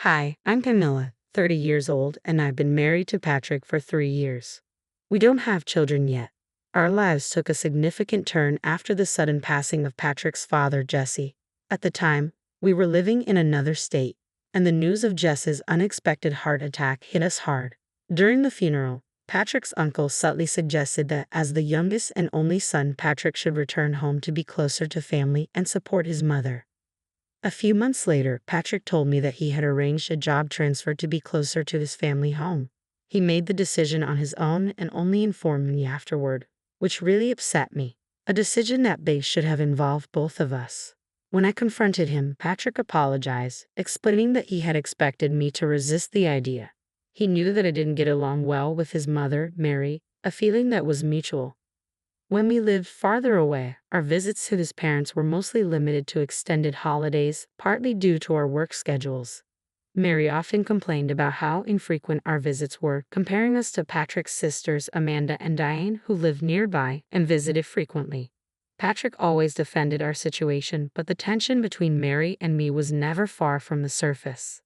Hi, I'm Camilla, 30 years old, and I've been married to Patrick for 3 years. We don't have children yet. Our lives took a significant turn after the sudden passing of Patrick's father, Jesse. At the time, we were living in another state, and the news of Jesse's unexpected heart attack hit us hard. During the funeral, Patrick's uncle subtly suggested that as the youngest and only son, Patrick should return home to be closer to family and support his mother. A few months later, Patrick told me that he had arranged a job transfer to be closer to his family home. He made the decision on his own and only informed me afterward, which really upset me. A decision that should have involved both of us. When I confronted him, Patrick apologized, explaining that he had expected me to resist the idea. He knew that I didn't get along well with his mother, Mary, a feeling that was mutual. When we lived farther away, our visits to his parents were mostly limited to extended holidays, partly due to our work schedules. Mary often complained about how infrequent our visits were, comparing us to Patrick's sisters Amanda and Diane, who lived nearby and visited frequently. Patrick always defended our situation, but the tension between Mary and me was never far from the surface.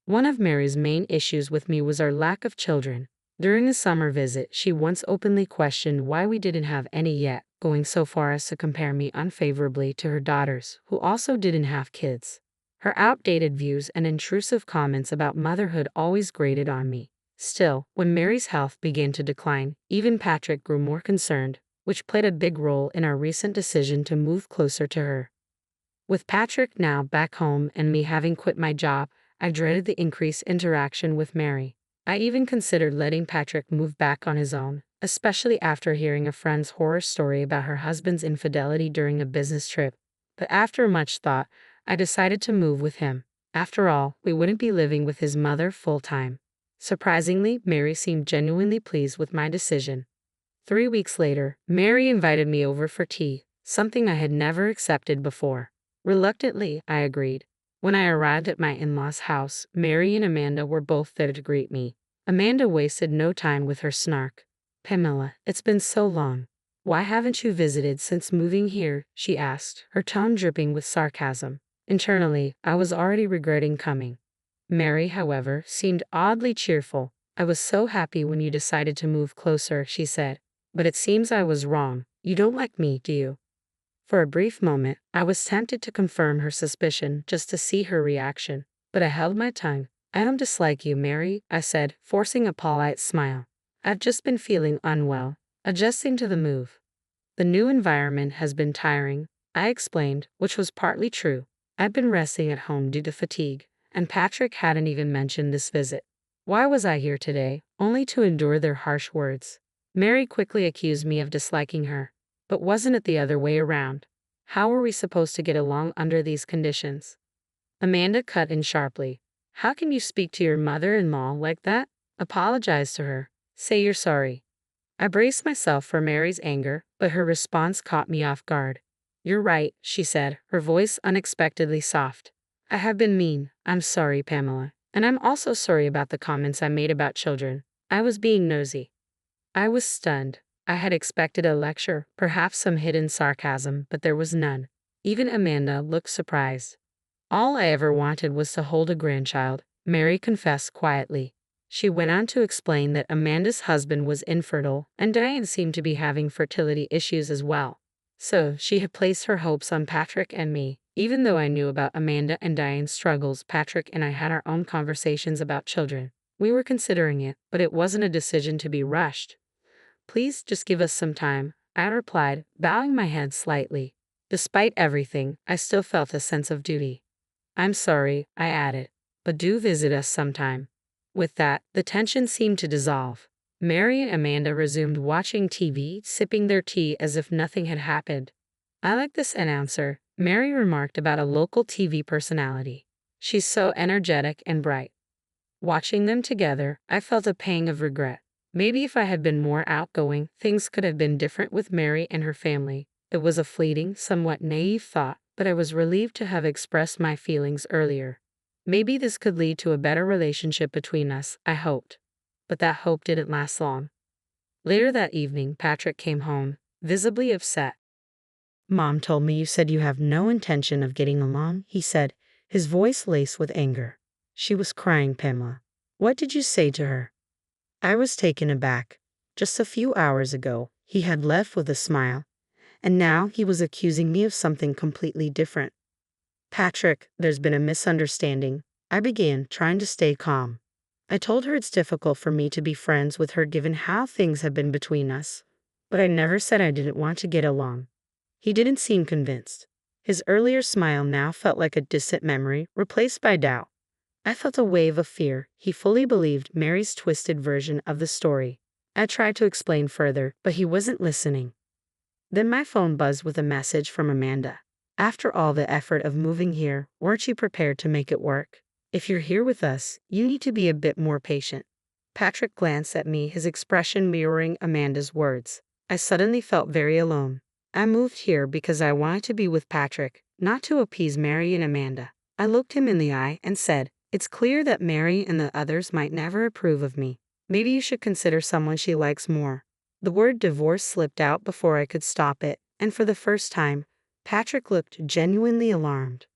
One of Mary's main issues with me was our lack of children. During a summer visit, she once openly questioned why we didn't have any yet, going so far as to compare me unfavorably to her daughters, who also didn't have kids. Her outdated views and intrusive comments about motherhood always grated on me. Still, when Mary's health began to decline, even Patrick grew more concerned, which played a big role in our recent decision to move closer to her. With Patrick now back home and me having quit my job, I dreaded the increased interaction with Mary. I even considered letting Patrick move back on his own, especially after hearing a friend's horror story about her husband's infidelity during a business trip. But after much thought, I decided to move with him. After all, we wouldn't be living with his mother full-time. Surprisingly, Mary seemed genuinely pleased with my decision. 3 weeks later, Mary invited me over for tea, something I had never accepted before. Reluctantly, I agreed. When I arrived at my in-laws' house, Mary and Amanda were both there to greet me. Amanda wasted no time with her snark. "Pamela, it's been so long. Why haven't you visited since moving here?" she asked, her tone dripping with sarcasm. Internally, I was already regretting coming. Mary, however, seemed oddly cheerful. "I was so happy when you decided to move closer," she said. "But it seems I was wrong. You don't like me, do you?" For a brief moment, I was tempted to confirm her suspicion just to see her reaction, but I held my tongue. "I don't dislike you, Mary," I said, forcing a polite smile. "I've just been feeling unwell, adjusting to the move. The new environment has been tiring," I explained, which was partly true. I'd been resting at home due to fatigue, and Patrick hadn't even mentioned this visit. Why was I here today, only to endure their harsh words? Mary quickly accused me of disliking her. But wasn't it the other way around? How were we supposed to get along under these conditions? Amanda cut in sharply. "How can you speak to your mother-in-law like that? Apologize to her. Say you're sorry." I braced myself for Mary's anger, but her response caught me off guard. "You're right," she said, her voice unexpectedly soft. "I have been mean. I'm sorry, Pamela. And I'm also sorry about the comments I made about children. I was being nosy." I was stunned. I had expected a lecture, perhaps some hidden sarcasm, but there was none. Even Amanda looked surprised. "All I ever wanted was to hold a grandchild," Mary confessed quietly. She went on to explain that Amanda's husband was infertile, and Diane seemed to be having fertility issues as well. So she had placed her hopes on Patrick and me. Even though I knew about Amanda and Diane's struggles, Patrick and I had our own conversations about children. We were considering it, but it wasn't a decision to be rushed. "Please just give us some time," I replied, bowing my head slightly. Despite everything, I still felt a sense of duty. "I'm sorry," I added, "but do visit us sometime." With that, the tension seemed to dissolve. Mary and Amanda resumed watching TV, sipping their tea as if nothing had happened. "I like this announcer," Mary remarked about a local TV personality. "She's so energetic and bright." Watching them together, I felt a pang of regret. Maybe if I had been more outgoing, things could have been different with Mary and her family. It was a fleeting, somewhat naive thought, but I was relieved to have expressed my feelings earlier. Maybe this could lead to a better relationship between us, I hoped. But that hope didn't last long. Later that evening, Patrick came home, visibly upset. "Mom told me you said you have no intention of getting along," he said, his voice laced with anger. She was crying, Pamela. What did you say to her? I was taken aback. Just a few hours ago, he had left with a smile, and now he was accusing me of something completely different. Patrick, there's been a misunderstanding. I began, trying to stay calm. I told her it's difficult for me to be friends with her given how things have been between us. But I never said I didn't want to get along. He didn't seem convinced. His earlier smile now felt like a distant memory, replaced by doubt. I felt a wave of fear. He fully believed Mary's twisted version of the story. I tried to explain further, but he wasn't listening. Then my phone buzzed with a message from Amanda. After all the effort of moving here, weren't you prepared to make it work? If you're here with us, you need to be a bit more patient. Patrick glanced at me, his expression mirroring Amanda's words. I suddenly felt very alone. I moved here because I wanted to be with Patrick, not to appease Mary and Amanda. I looked him in the eye and said, "It's clear that Mary and the others might never approve of me. Maybe you should consider someone she likes more." The word divorce slipped out before I could stop it, and for the first time, Patrick looked genuinely alarmed.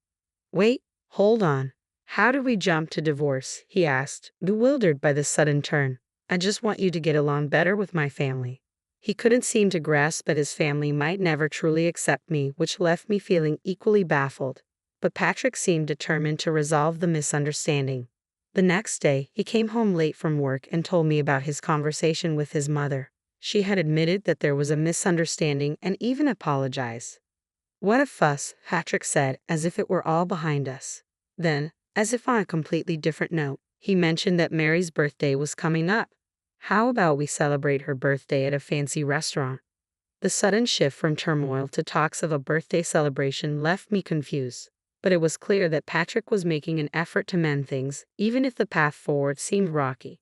"Wait, hold on. How did we jump to divorce?" he asked, bewildered by the sudden turn. "I just want you to get along better with my family." He couldn't seem to grasp that his family might never truly accept me, which left me feeling equally baffled. But Patrick seemed determined to resolve the misunderstanding. The next day, he came home late from work and told me about his conversation with his mother. She had admitted that there was a misunderstanding and even apologized. "What a fuss," Patrick said, as if it were all behind us. Then, as if on a completely different note, he mentioned that Mary's birthday was coming up. "How about we celebrate her birthday at a fancy restaurant?" The sudden shift from turmoil to talks of a birthday celebration left me confused. But it was clear that Patrick was making an effort to mend things, even if the path forward seemed rocky.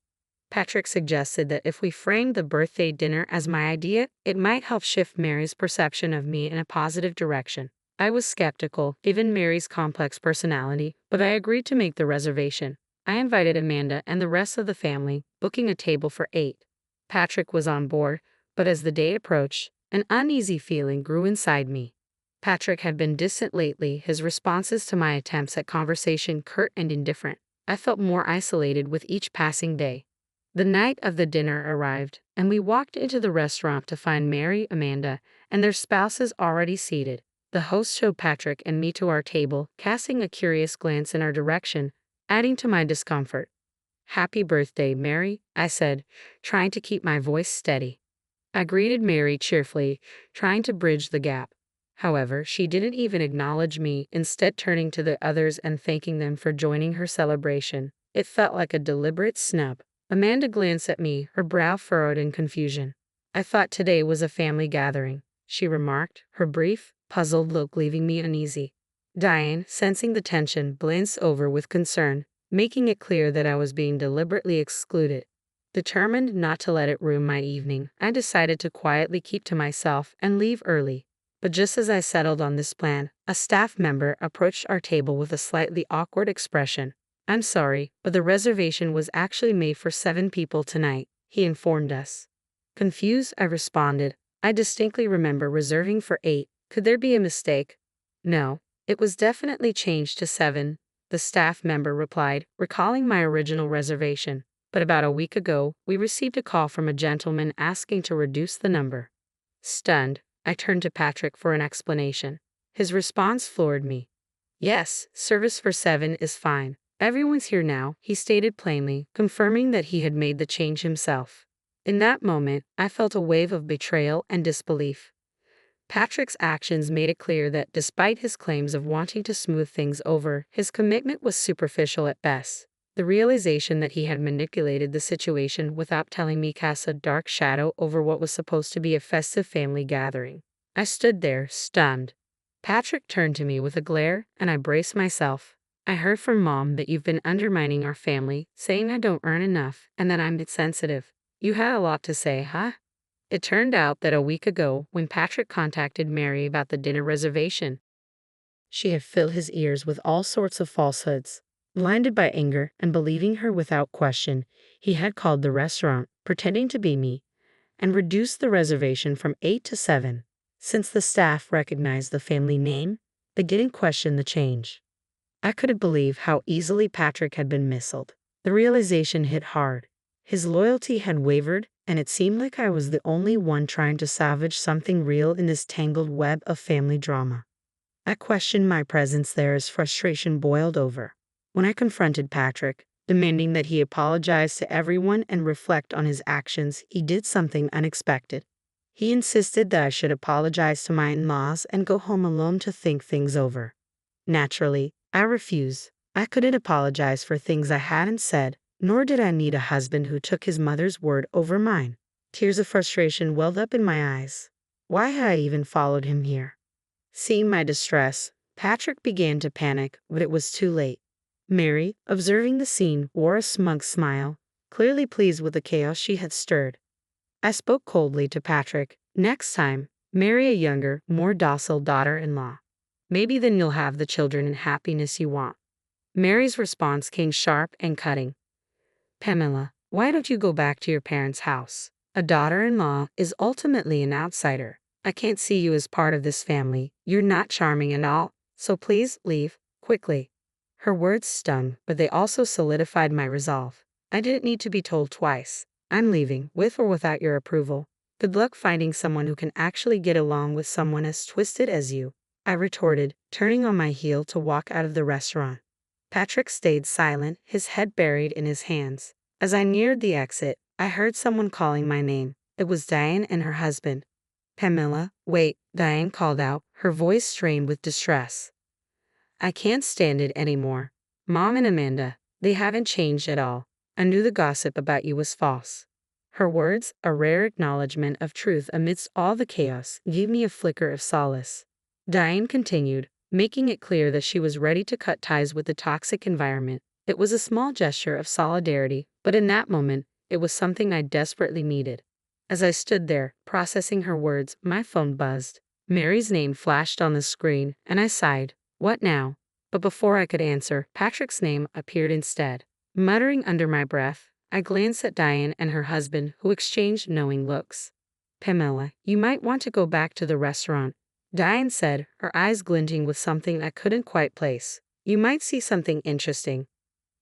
Patrick suggested that if we framed the birthday dinner as my idea, it might help shift Mary's perception of me in a positive direction. I was skeptical, given Mary's complex personality, but I agreed to make the reservation. I invited Amanda and the rest of the family, booking a table for 8. Patrick was on board, but as the day approached, an uneasy feeling grew inside me. Patrick had been distant lately, his responses to my attempts at conversation curt and indifferent. I felt more isolated with each passing day. The night of the dinner arrived, and we walked into the restaurant to find Mary, Amanda, and their spouses already seated. The host showed Patrick and me to our table, casting a curious glance in our direction, adding to my discomfort. "Happy birthday, Mary," I said, trying to keep my voice steady. I greeted Mary cheerfully, trying to bridge the gap. However, she didn't even acknowledge me, instead turning to the others and thanking them for joining her celebration. It felt like a deliberate snub. Amanda glanced at me, her brow furrowed in confusion. "I thought today was a family gathering," she remarked, her brief, puzzled look leaving me uneasy. Diane, sensing the tension, glanced over with concern, making it clear that I was being deliberately excluded. Determined not to let it ruin my evening, I decided to quietly keep to myself and leave early. But just as I settled on this plan, a staff member approached our table with a slightly awkward expression. "I'm sorry, but the reservation was actually made for 7 people tonight," he informed us. Confused, I responded, "I distinctly remember reserving for 8. Could there be a mistake?" "No, it was definitely changed to 7, the staff member replied, recalling my original reservation. "But about a week ago, we received a call from a gentleman asking to reduce the number." Stunned, I turned to Patrick for an explanation. His response floored me. "Yes, service for 7 is fine. Everyone's here now," he stated plainly, confirming that he had made the change himself. In that moment, I felt a wave of betrayal and disbelief. Patrick's actions made it clear that despite his claims of wanting to smooth things over, his commitment was superficial at best. The realization that he had manipulated the situation without telling me cast a dark shadow over what was supposed to be a festive family gathering. I stood there, stunned. Patrick turned to me with a glare, and I braced myself. "I heard from Mom that you've been undermining our family, saying I don't earn enough, and that I'm insensitive. You had a lot to say, huh?" It turned out that a week ago, when Patrick contacted Mary about the dinner reservation, she had filled his ears with all sorts of falsehoods. Blinded by anger and believing her without question, he had called the restaurant, pretending to be me, and reduced the reservation from 8 to 7. Since the staff recognized the family name, they didn't question the change. I couldn't believe how easily Patrick had been misled. The realization hit hard. His loyalty had wavered, and it seemed like I was the only one trying to salvage something real in this tangled web of family drama. I questioned my presence there as frustration boiled over. When I confronted Patrick, demanding that he apologize to everyone and reflect on his actions, he did something unexpected. He insisted that I should apologize to my in-laws and go home alone to think things over. Naturally, I refused. I couldn't apologize for things I hadn't said, nor did I need a husband who took his mother's word over mine. Tears of frustration welled up in my eyes. Why had I even followed him here? Seeing my distress, Patrick began to panic, but it was too late. Mary, observing the scene, wore a smug smile, clearly pleased with the chaos she had stirred. I spoke coldly to Patrick. Next time, marry a younger, more docile daughter-in-law. Maybe then you'll have the children and happiness you want. Mary's response came sharp and cutting. Pamela, why don't you go back to your parents' house? A daughter-in-law is ultimately an outsider. I can't see you as part of this family. You're not charming at all, so please leave, quickly. Her words stung, but they also solidified my resolve. I didn't need to be told twice. I'm leaving, with or without your approval. Good luck finding someone who can actually get along with someone as twisted as you, I retorted, turning on my heel to walk out of the restaurant. Patrick stayed silent, his head buried in his hands. As I neared the exit, I heard someone calling my name. It was Diane and her husband. Pamela, wait, Diane called out, her voice strained with distress. I can't stand it anymore. Mom and Amanda, they haven't changed at all. I knew the gossip about you was false. Her words, a rare acknowledgement of truth amidst all the chaos, gave me a flicker of solace. Diane continued, making it clear that she was ready to cut ties with the toxic environment. It was a small gesture of solidarity, but in that moment, it was something I desperately needed. As I stood there, processing her words, my phone buzzed. Mary's name flashed on the screen, and I sighed. What now? But before I could answer, Patrick's name appeared instead. Muttering under my breath, I glanced at Diane and her husband, who exchanged knowing looks. Pamela, you might want to go back to the restaurant, Diane said, her eyes glinting with something I couldn't quite place. You might see something interesting.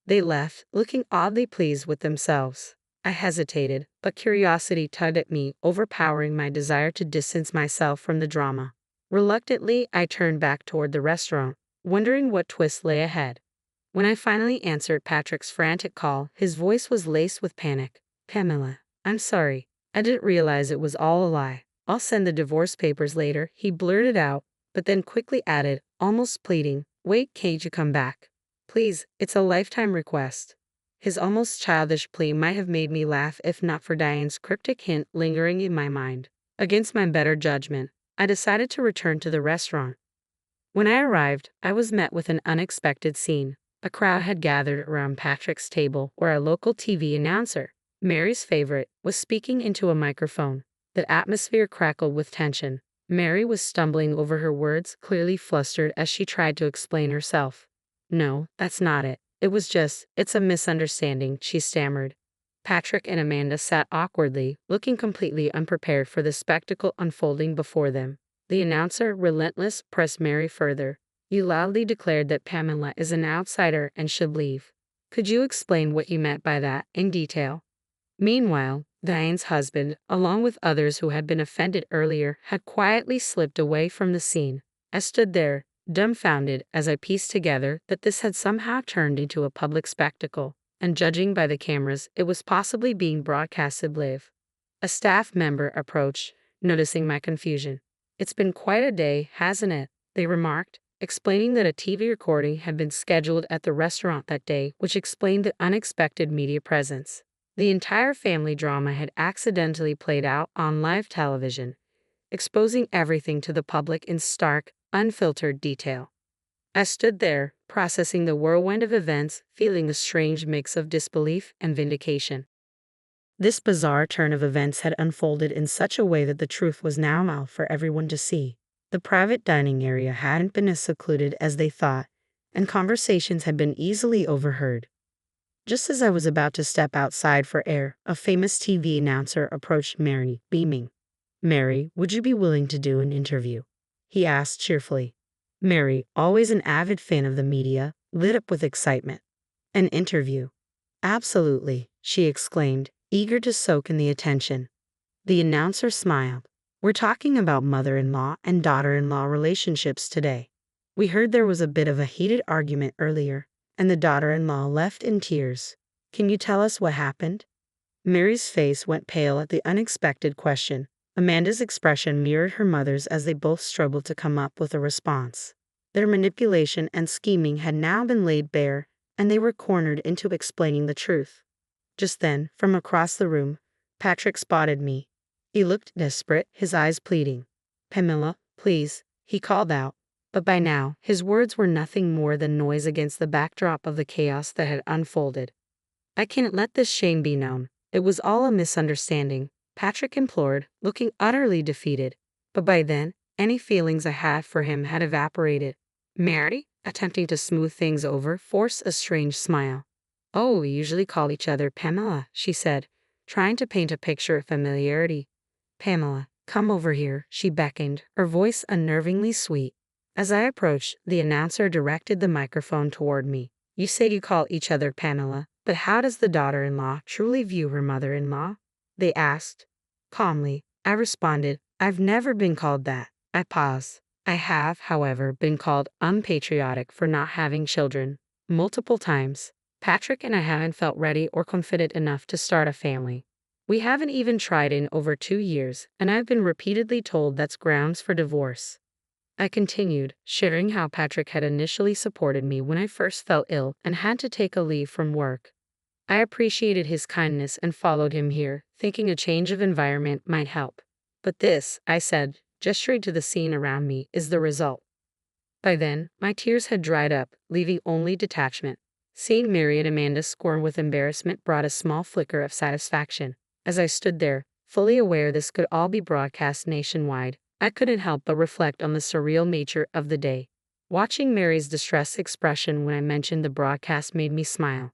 They left, looking oddly pleased with themselves. I hesitated, but curiosity tugged at me, overpowering my desire to distance myself from the drama. Reluctantly, I turned back toward the restaurant, wondering what twist lay ahead. When I finally answered Patrick's frantic call, his voice was laced with panic. Pamela, I'm sorry. I didn't realize it was all a lie. I'll send the divorce papers later, he blurted out, but then quickly added, almost pleading, wait, can't you come back? Please, it's a lifetime request. His almost childish plea might have made me laugh if not for Diane's cryptic hint lingering in my mind. Against my better judgment, I decided to return to the restaurant. When I arrived, I was met with an unexpected scene. A crowd had gathered around Patrick's table where a local TV announcer, Mary's favorite, was speaking into a microphone. The atmosphere crackled with tension. Mary was stumbling over her words, clearly flustered as she tried to explain herself. No, that's not it. It's a misunderstanding, she stammered. Patrick and Amanda sat awkwardly, looking completely unprepared for the spectacle unfolding before them. The announcer, relentless, pressed Mary further. You loudly declared that Pamela is an outsider and should leave. Could you explain what you meant by that, in detail? Meanwhile, Diane's husband, along with others who had been offended earlier, had quietly slipped away from the scene. I stood there, dumbfounded, as I pieced together that this had somehow turned into a public spectacle, and judging by the cameras, it was possibly being broadcasted live. A staff member approached, noticing my confusion. It's been quite a day, hasn't it? They remarked, explaining that a TV recording had been scheduled at the restaurant that day, which explained the unexpected media presence. The entire family drama had accidentally played out on live television, exposing everything to the public in stark, unfiltered detail. I stood there, processing the whirlwind of events, feeling a strange mix of disbelief and vindication. This bizarre turn of events had unfolded in such a way that the truth was now out for everyone to see. The private dining area hadn't been as secluded as they thought, and conversations had been easily overheard. Just as I was about to step outside for air, a famous TV announcer approached Mary, beaming. Mary, would you be willing to do an interview? He asked cheerfully. Mary, always an avid fan of the media, lit up with excitement. An interview. Absolutely, she exclaimed, eager to soak in the attention. The announcer smiled. We're talking about mother-in-law and daughter-in-law relationships today. We heard there was a bit of a heated argument earlier, and the daughter-in-law left in tears. Can you tell us what happened? Mary's face went pale at the unexpected question. Amanda's expression mirrored her mother's as they both struggled to come up with a response. Their manipulation and scheming had now been laid bare, and they were cornered into explaining the truth. Just then, from across the room, Patrick spotted me. He looked desperate, his eyes pleading. "Pamela, please," he called out. But by now, his words were nothing more than noise against the backdrop of the chaos that had unfolded. "I can't let this shame be known. It was all a misunderstanding," Patrick implored, looking utterly defeated. But by then, any feelings I had for him had evaporated. Mary, attempting to smooth things over, forced a strange smile. "Oh, we usually call each other Pamela," she said, trying to paint a picture of familiarity. "Pamela, come over here," she beckoned, her voice unnervingly sweet. As I approached, the announcer directed the microphone toward me. "You say you call each other Pamela, but how does the daughter-in-law truly view her mother-in-law?" they asked. Calmly, I responded, "I've never been called that." I paused. "I have, however, been called unpatriotic for not having children. Multiple times. Patrick and I haven't felt ready or confident enough to start a family. We haven't even tried in over 2 years, and I've been repeatedly told that's grounds for divorce." I continued, sharing how Patrick had initially supported me when I first felt ill and had to take a leave from work. I appreciated his kindness and followed him here, thinking a change of environment might help. But this, I said, gesturing to the scene around me, is the result. By then, my tears had dried up, leaving only detachment. Seeing Mary and Amanda squirm with embarrassment brought a small flicker of satisfaction. As I stood there, fully aware this could all be broadcast nationwide, I couldn't help but reflect on the surreal nature of the day. Watching Mary's distressed expression when I mentioned the broadcast made me smile.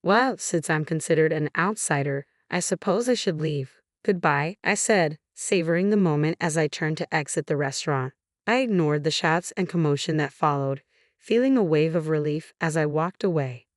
"Well, since I'm considered an outsider, I suppose I should leave. Goodbye," I said, savoring the moment as I turned to exit the restaurant. I ignored the shouts and commotion that followed, feeling a wave of relief as I walked away.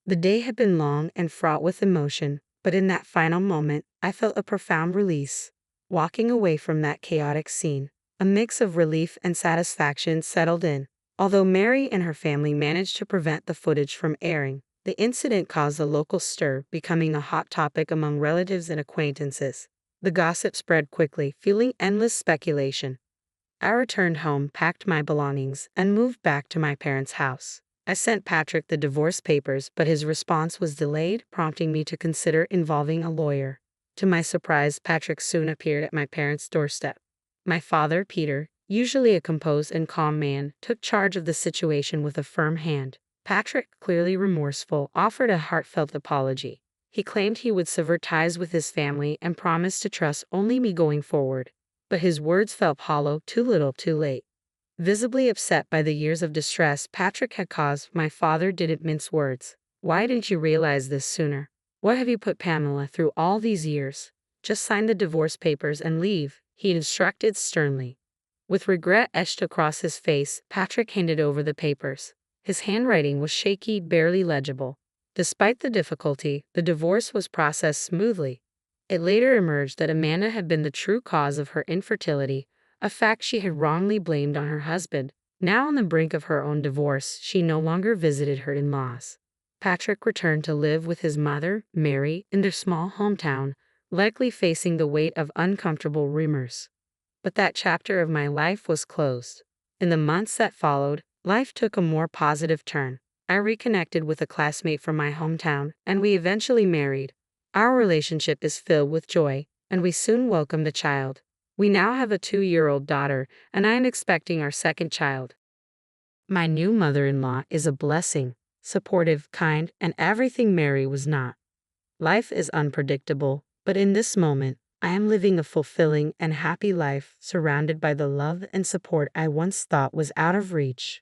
The day had been long and fraught with emotion, but in that final moment, I felt a profound release. Walking away from that chaotic scene, a mix of relief and satisfaction settled in. Although Mary and her family managed to prevent the footage from airing, the incident caused a local stir, becoming a hot topic among relatives and acquaintances. The gossip spread quickly, fueling endless speculation. I returned home, packed my belongings, and moved back to my parents' house. I sent Patrick the divorce papers, but his response was delayed, prompting me to consider involving a lawyer. To my surprise, Patrick soon appeared at my parents' doorstep. My father, Peter, usually a composed and calm man, took charge of the situation with a firm hand. Patrick, clearly remorseful, offered a heartfelt apology. He claimed he would sever ties with his family and promised to trust only me going forward. But his words felt hollow, too little, too late. Visibly upset by the years of distress Patrick had caused, my father didn't mince words. "Why didn't you realize this sooner? What have you put Pamela through all these years? Just sign the divorce papers and leave," he instructed sternly. With regret etched across his face, Patrick handed over the papers. His handwriting was shaky, barely legible. Despite the difficulty, the divorce was processed smoothly. It later emerged that Amanda had been the true cause of her infertility, a fact she had wrongly blamed on her husband. Now on the brink of her own divorce, she no longer visited her in-laws. Patrick returned to live with his mother, Mary, in their small hometown, likely facing the weight of uncomfortable rumors. But that chapter of my life was closed. In the months that followed, life took a more positive turn. I reconnected with a classmate from my hometown, and we eventually married. Our relationship is filled with joy, and we soon welcomed a child. We now have a 2-year-old daughter, and I am expecting our second child. My new mother-in-law is a blessing, supportive, kind, and everything Mary was not. Life is unpredictable, but in this moment, I am living a fulfilling and happy life surrounded by the love and support I once thought was out of reach.